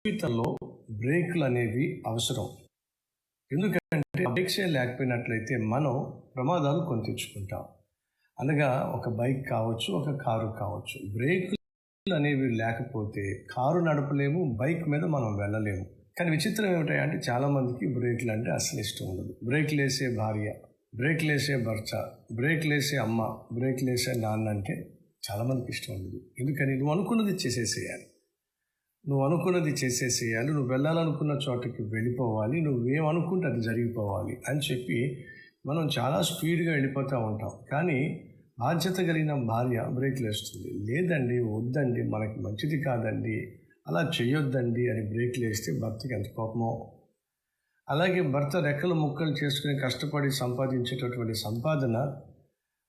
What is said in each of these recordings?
జీవితంలో బ్రేకులు అనేవి అవసరం. ఎందుకంటే బ్రేక్సే లేకపోయినట్లయితే మనం ప్రమాదాలు కొని తెచ్చుకుంటాం. అనగా ఒక బైక్ కావచ్చు, ఒక కారు కావచ్చు. బ్రేకులు అనేవి లేకపోతే కారు నడపలేము, బైక్ మీద మనం వెళ్ళలేము. కానీ విచిత్రం ఏమిటంటే చాలామందికి బ్రేకులు అంటే అసలు ఇష్టం ఉండదు. బ్రేకులు వేసే భార్య, బ్రేకులు వేసే భర్త, బ్రేకులు వేసే అమ్మ, బ్రేకులు వేసే నాన్న అంటే చాలామందికి ఇష్టం ఉండదు. ఎందుకని నువ్వు అనుకున్నది చేసేసేయాలి, నువ్వు వెళ్ళాలనుకున్న చోటకి వెళ్ళిపోవాలి, నువ్వేమనుకుంటే అది జరిగిపోవాలి అని చెప్పి మనం చాలా స్పీడ్గా వెళ్ళిపోతూ ఉంటాం. కానీ బాధ్యత కలిగిన భార్య బ్రేకులు వేస్తుంది. లేదండి, వద్దండి, మనకి మంచిది కాదండి, అలా చేయొద్దండి అని బ్రేకులు వేస్తే భర్తకి ఎంత కోపమో. అలాగే భర్త రెక్కలు ముక్కలు చేసుకుని కష్టపడి సంపాదించేటటువంటి సంపాదన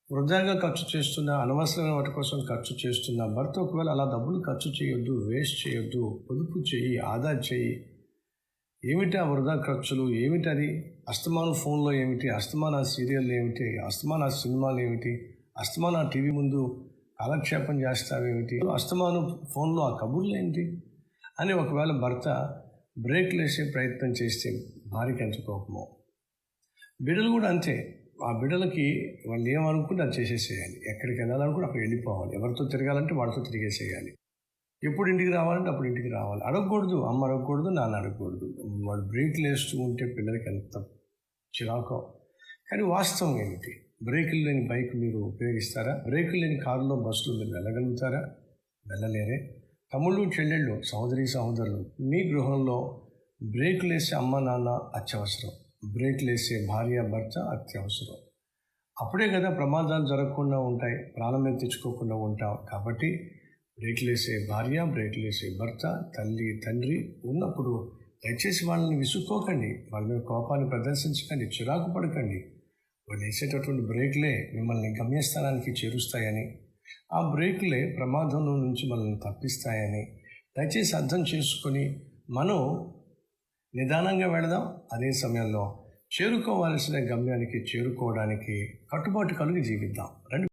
వృధాగా ఖర్చు చేస్తున్న, అనవసరమైన వాటి కోసం ఖర్చు చేస్తున్న భర్త ఒకవేళ అలా డబ్బులు ఖర్చు చేయొద్దు, వేస్ట్ చేయొద్దు, పొదుపు చేయి, ఆదా చేయి. ఏమిటి ఆ వృధా ఖర్చులు? ఏమిటది? అస్తమానం ఫోన్లో ఏమిటి, అస్తమాన సీరియల్ ఏమిటి, అస్తమాన సినిమాలు ఏమిటి, అస్తమాన టీవీ ముందు కాలక్షేపం చేస్తావేమిటి, అస్తమానం ఫోన్లో ఆ కబుర్లు ఏంటి అని ఒకవేళ భర్త బ్రేక్లు వేసే ప్రయత్నం చేస్తే భార్యకి ఎంత కోపమో. బిడ్డలు కూడా అంతే. ఆ బిడ్డలకి వాళ్ళు ఏమనుకుంటే అది చేసేసేయాలి. ఎక్కడికి వెళ్ళాలనుకుంటే అక్కడ వెళ్ళిపోవాలి. ఎవరితో తిరగాలంటే వాళ్ళతో తిరిగేసేయాలి. ఎప్పుడు ఇంటికి రావాలంటే అప్పుడు ఇంటికి రావాలి. అడగకూడదు, అమ్మ అడగకూడదు, నాన్న అడగకూడదు. వాళ్ళు బ్రేకులు వేస్తూ ఉంటే పిల్లలకి ఎంత చిరాకో. కానీ వాస్తవం ఏమిటి? బ్రేకులు లేని బైక్ మీరు ఉపయోగిస్తారా? బ్రేకులు లేని కారులో, బస్సులో మీరు వెళ్ళగలుగుతారా? వెళ్ళలేరే. తమ్ముళ్ళు, చెల్లెళ్ళు, సహోదరులు, మీ గృహంలో బ్రేకులు వేసే అమ్మ నాన్న అత్యవసరం. బ్రేకులు వేసే భార్య భర్త అత్యవసరం. అప్పుడే కదా ప్రమాదాలు జరగకుండా ఉంటాయి, ప్రాణం మీద తెచ్చుకోకుండా ఉంటాం. కాబట్టి బ్రేకులు వేసే భార్య, బ్రేకులు వేసే భర్త, తల్లి తండ్రి ఉన్నప్పుడు దయచేసి వాళ్ళని విసుక్కోకండి, వాళ్ళ మీద కోపాన్ని ప్రదర్శించకండి, చిరాకు పడకండి. వాళ్ళు వేసేటటువంటి బ్రేకులే మిమ్మల్ని గమ్యస్థానానికి చేరుస్తాయని, ఆ బ్రేకులే ప్రమాదం నుంచి మనల్ని తప్పిస్తాయని దయచేసి అర్థం చేసుకొని మనం నిదానంగా వెళదాం. అదే సమయంలో చేరుకోవాల్సిన గమ్యానికి చేరుకోవడానికి కట్టుబాటు కలిగి జీవిద్దాం. రండి.